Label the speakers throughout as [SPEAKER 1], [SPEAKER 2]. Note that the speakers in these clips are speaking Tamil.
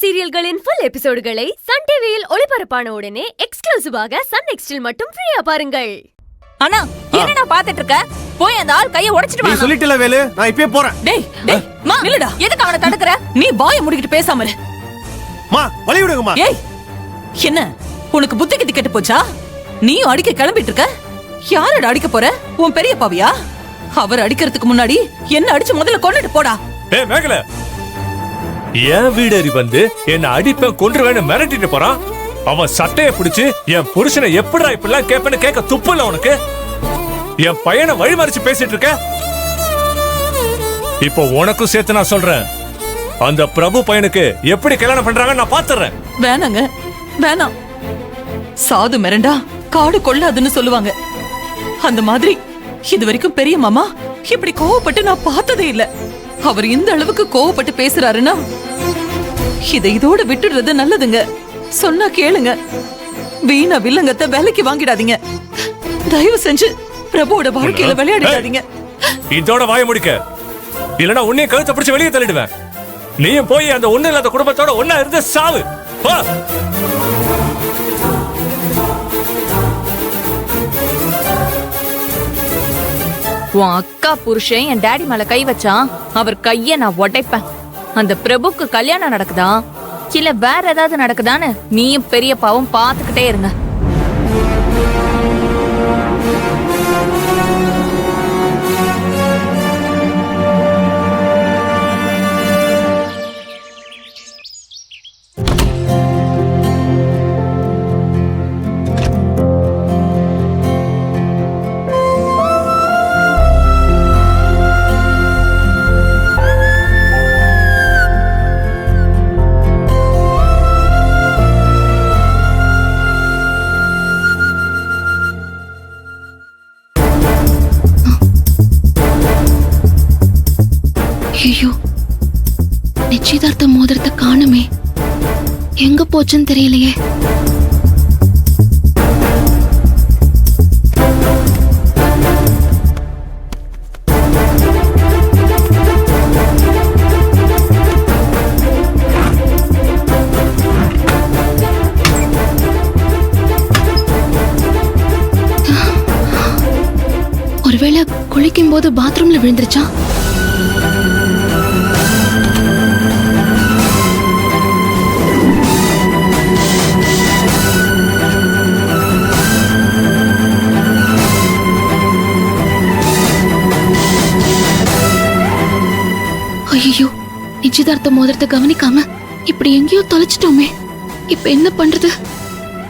[SPEAKER 1] சீரியல்களின் ஃபுல் எபிசோடுகளை சன் டிவியில் ஒளிபரப்பான உடனே எக்ஸ்க்ளூசிவாக சன் நெக்ஸ்டில் மட்டும் ஃப்ரீயா பாருங்கள்.
[SPEAKER 2] அண்ணா என்னடா பாத்துட்டு இருக்க? போய் அந்த ஆள் கைய உடைச்சிட்டு வா.
[SPEAKER 3] நீ சொல்லிட்டல வேலு, நான் இப்பவே போறேன்.
[SPEAKER 2] டேய் டேய் மா நில்லுடா. எதுக்கு அவனை தடுக்கற? நீ வாயை மூடிக்கிட்டு பேசாம இரு.
[SPEAKER 3] மா வழி விடுங்கம்மா.
[SPEAKER 2] ஏய் என்ன உனக்கு புத்தி கித்தி கெட்டு போச்சா? நீ அடிக்க கிளம்பிட்டு இருக்க. யாரடா அடிக்க போற? உன் பெரிய பாவியா? அவர் அடிக்கிறதுக்கு முன்னாடி என்ன அடிச்சு முதல்ல கொன்னுட்டு போடா.
[SPEAKER 4] ஏய் மேகல, என் வீடேறி வந்து என்ன அடிப்ப கொன்றுவேன்னு மிரட்டிட்டு போறான். அவன் சட்டைய பிடிச்சு என் புருஷனை எப்படிடா இப்படிலாம் கேட்பேன்னு கேட்க துப்புல உனக்கு? என் பையனை வழிமறிச்சு பேசிட்டு இருக்க. இப்போ உனக்கும் சேர்த்து நான் சொல்றேன், அந்த பிரபு பையனுக்கு எப்படி கல்யாணம் பண்றாங்க நான் பாத்துறேன்.
[SPEAKER 2] வேணாங்க வேணாம். சாது மிரண்டா காடு கொள்ளாதுன்னு சொல்லுவாங்க. அந்த மாதிரி இது வரைக்கும் பெரிய மாமா இப்படி கோவப்பட்டு நான் பார்த்ததே இல்ல. அவர் இந்த அளவுக்கு கோவப்பட்டு பேசுறாருன்னா இதை இதோட விட்டுடுறது நல்லதுங்க. சொன்னா கேளுங்க. வீணா வில்லங்கத்தை வேலைக்கு வாங்கிடாதீங்க. தயவு செஞ்சு பிரபுவோட வாழ்க்கையில விளையாடிடாதீங்க.
[SPEAKER 4] இதோட வாய முடிக்க, இல்லனா உன்னையும் கழுத்தை பிடிச்சு வெளியே தள்ளிடுவேன். நீயும் போய் அந்த ஒண்ணு இல்லாத குடும்பத்தோட ஒன்னா இருந்து சாவு.
[SPEAKER 5] உன் அக்கா புருஷன் என் டாடி மேல கை வச்சான், அவர் கைய நான் உடைப்பேன். அந்த பிரபுக்கு கல்யாணம் நடக்குதா இல்ல வேற ஏதாவது நடக்குதான்னு நீயும் பெரிய பாவம் பாத்துக்கிட்டே இருங்க.
[SPEAKER 6] ஐயோ, நிச்சயதார்த்த மோதிரத்தை காணுமே, எங்க போச்சுன்னு தெரியலையே. ஒருவேளை குளிக்கும் போது பாத்ரூம்ல விழுந்துருச்சா? ஐயோ, நிச்சயதார்த்த மோதிரத்தை கவனிக்காம இப்படி எங்கேயோ தொலைச்சிட்டோமே. இப்ப என்ன பண்றது?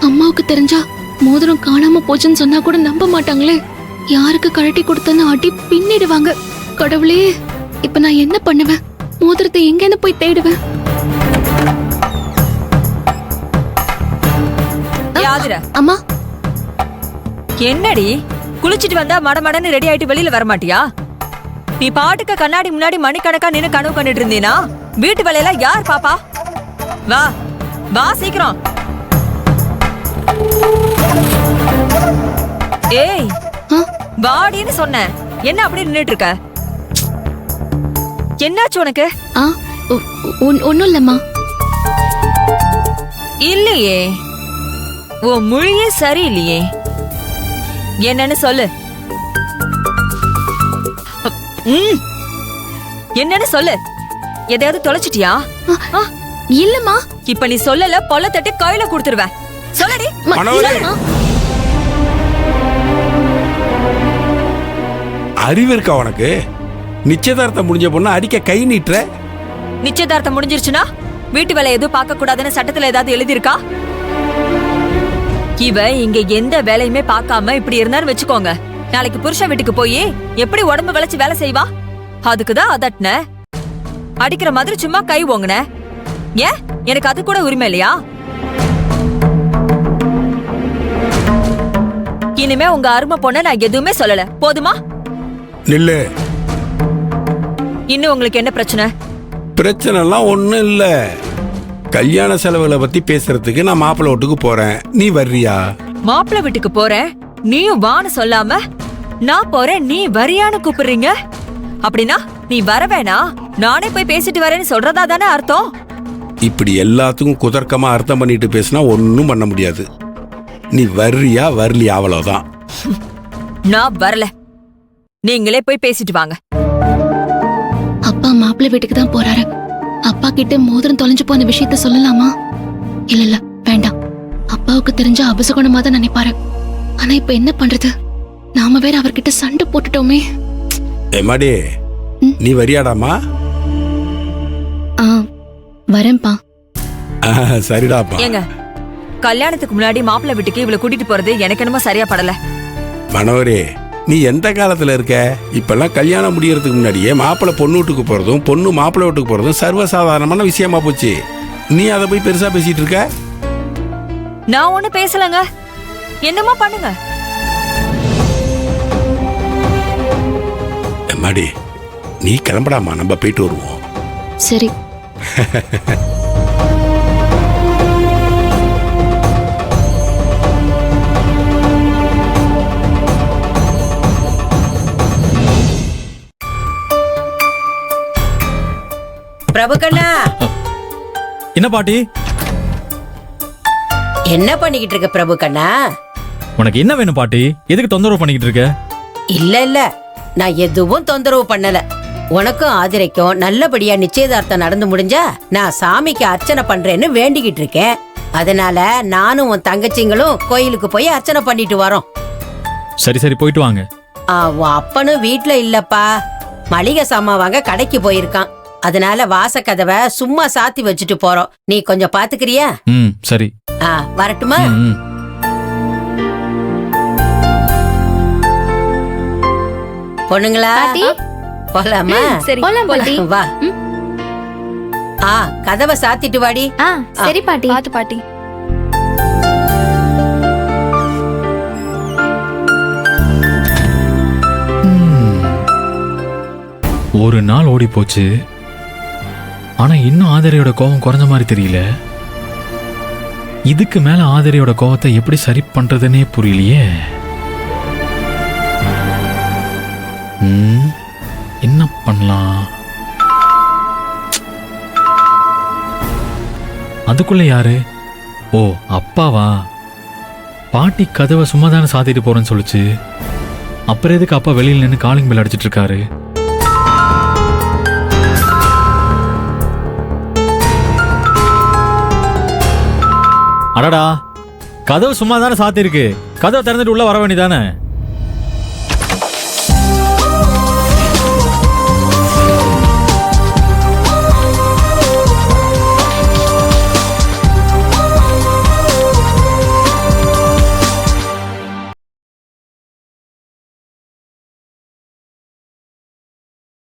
[SPEAKER 6] அம்மாவுக்கு தெரிஞ்சா மோதிரம் காணாம போச்சுன்னு சொன்னா கூட நம்ப மாட்டாங்களே. யாருக்கு கழட்டி கொடுத்தன்னு அடி பின்னிடுவாங்க. கடவுளே, இப்ப நான் என்ன பண்ணுவேன்? மோதிரத்தை எங்கன்னு போய் தேடுவேன்?
[SPEAKER 5] அம்மா என்னடி குளிச்சிட்டு வந்தா மடமடன்னு ரெடி ஆயிட்டு வெளியில வர மாட்டியா? நீ பாட்டுக்கு கண்ணாடி முன்னாடி மணிக்கணக்கா நின்னு கனவு பண்ணிட்டு இருந்தீனா வீட்டு வேலையெல்லாம் யார் பாப்பா? வா வா சீக்கிரம். ஏய் வாடின்னு சொன்னேன், என்ன அப்படி நின்னுட்டு இருக்க? என்னாச்சு உனக்கு?
[SPEAKER 6] ஒண்ணும் இல்லம்மா.
[SPEAKER 5] இல்லையே, உன் மொழியே சரியில்லையே. என்னன்னு சொல்லு. என்னன்னு சொல்லு. எதையாவது தொலைச்சிட்டியா?
[SPEAKER 6] இல்லம்மா.
[SPEAKER 5] இப்ப நீ சொல்லல பொல்ல தட்டி கையில கொடுத்துருவேன். சொல்லடி.
[SPEAKER 7] அறிவு இருக்கா உனக்கு? நிச்சயதார்த்தம் முடிஞ்ச பொண்ணு அடிக்க கை நீட்டுற.
[SPEAKER 5] நிச்சயதார்த்தம் முடிஞ்சிருச்சுன்னா வீட்டு வேலை எதுவும் பார்க்க கூடாதுன்னு சட்டத்துல ஏதாவது எழுதிருக்கா? இவ இங்க எந்த வேலையுமே பார்க்காம இப்படி இருந்தான்னு வச்சுக்கோங்க, நாளைக்கு புருஷன் வீட்டுக்கு போய் எப்படி உடம்பு வளைச்சு வேலை செய்வா? அதுக்குதான் அதட்ன. அடிக்கிற மாதிரி சும்மா கை ஓங்குன. ஏன் எனக்கு அது கூட உரிமை இல்லையா? இனிமே உங்க அருமை பொண்ண நான் எதுவுமே சொல்லல, போதுமா?
[SPEAKER 7] நில்லு.
[SPEAKER 5] இன்னும் உங்களுக்கு என்ன பிரச்சனை?
[SPEAKER 7] பிரச்சனை எல்லாம் ஒண்ணும் இல்ல. கல்யாண செலவுகளை பத்தி பேசுறதுக்கு நான் மாப்பிள்ளை வீட்டுக்கு போறேன், நீ வர்றியா?
[SPEAKER 5] மாப்பிள்ளை வீட்டுக்கு போறேன், நீயும் வான்னு சொல்லாம நான் போறேன் நீ வரியான்னு கூப்பிடுறீங்க. அப்படின்னா நீ வர வேணா, நானே போய் பேசிட்டு வரேன்னு சொல்றதா தானே அர்த்தம்?
[SPEAKER 7] இப்படி எல்லாத்துக்கும் குதர்க்கமா அர்த்தம் பண்ணிட்டு பேசினா ஒன்றும் பண்ண முடியாது. நீ வர்றியா வரலையா அவ்வளவுதான்.
[SPEAKER 5] நான் வரல. நீங்களே போய் பேசிட்டு வாங்க.
[SPEAKER 6] அப்பா மாப்பிள்ளை வீட்டுக்கு தான் போறாரு. அப்பா கிட்ட மோதிரம் தொலைஞ்சு போன விஷயத்த சொல்லலாமா? இல்ல வேண்டாம். அப்பாவுக்கு தெரிஞ்ச அபசகுணமா தான் நினைப்பாரு. ஆனா இப்ப என்ன பண்றது? நாம வேற அவர்கிட்ட சண்டை போட்டுட்டோமே.
[SPEAKER 7] ஏமாடி, நீ வரியாடாமா?
[SPEAKER 6] வரேன்பா.
[SPEAKER 7] சரிடாப்பா.
[SPEAKER 5] ஏங்க, கல்யாணத்துக்கு முன்னாடி மாப்பிள்ளை வீட்டுக்கு இவளை கூட்டிட்டு போறது எனக்கு என்னமோ சரியா படல.
[SPEAKER 7] மனோரே, நீ எந்த காலத்துல இருக்க? இப்பெல்லாம் கல்யாணம் முடியறதுக்கு முன்னாடியே மாப்பிள்ளை பொண்ணு வீட்டுக்கு போறதும் பொண்ணு மாப்பிள்ளை வீட்டுக்கு போறதும் சர்வசாதாரணமான விஷயமா போச்சு. நீ அதை போய் பெருசா பேசிட்டு இருக்க?
[SPEAKER 5] நான் ஒண்ணு பேசலங்க. என்னமா பண்ணுங்க.
[SPEAKER 7] எம்மாடி, நீ கிளம்படாமா, நம்ம போயிட்டு வருவோம்.
[SPEAKER 6] சரி.
[SPEAKER 8] பிரபு கண்ணா,
[SPEAKER 9] என்ன பாட்டி?
[SPEAKER 8] என்ன பண்ணிக்கிட்டு இருக்க பிரபு கண்ணா?
[SPEAKER 9] உனக்கு என்ன வேணும் பாட்டி? எதுக்கு தொந்தரவு பண்ணிக்கிட்டு இருக்க?
[SPEAKER 8] இல்ல நான் எதுவும் தொந்தரவு பண்ணல. உனக்கும் ஆதிரைக்கும் நல்லபடியா நிச்சயதார்த்தம் நடந்து முடிஞ்சா நான் சாமிக்கு அர்ச்சனை பண்றேன்னு வேண்டிக்கிட்டு இருக்கேன். அதனால நானும் உன் தங்கச்சிங்களும் கோயிலுக்கு போய் அர்ச்சனை பண்ணிட்டு வரோம்.
[SPEAKER 9] சரி போயிட்டு வாங்க.
[SPEAKER 8] உன் அப்பனும் வீட்ல இல்லப்பா, மளிகை சாமான் வாங்க கடைக்கு போயிருக்கான். அதனால வாசக்கதவை சும்மா சாத்தி வச்சுட்டு போறோம். நீ கொஞ்சம் பாத்துக்கிறியா?
[SPEAKER 9] சரி.
[SPEAKER 8] வரட்டுமா? பொண்ணுங்களா, போலாமா?
[SPEAKER 1] சரி
[SPEAKER 8] வா. கதவை சாத்திட்டு வாடி.
[SPEAKER 1] சரி பாட்டி. பாத்து பாட்டி.
[SPEAKER 9] ஒரு நாள் ஓடி போச்சு. ஆனா இன்னும் ஆதிரையோட கோபம் குறைஞ்ச மாதிரி தெரியல. இதுக்கு மேல ஆதிரையோட கோபத்தை எப்படி சரி பண்றதுன்னே புரியலையே. என்ன பண்ணலாம்? அதுக்குள்ள யாரு? ஓ, அப்பாவா? பாட்டி கதவை சும்மா தானே சாத்திட்டு போறேன்னு சொல்லுச்சு. அப்புறம் எதுக்கு அப்பா வெளியில நின்று காலிங் பெல் அடிச்சிட்டு இருக்காரு? அடடா, கதவு சும்மா தானே சாத்திருக்கு. கதவை திறந்துட்டு உள்ள வர வேண்டியதானே?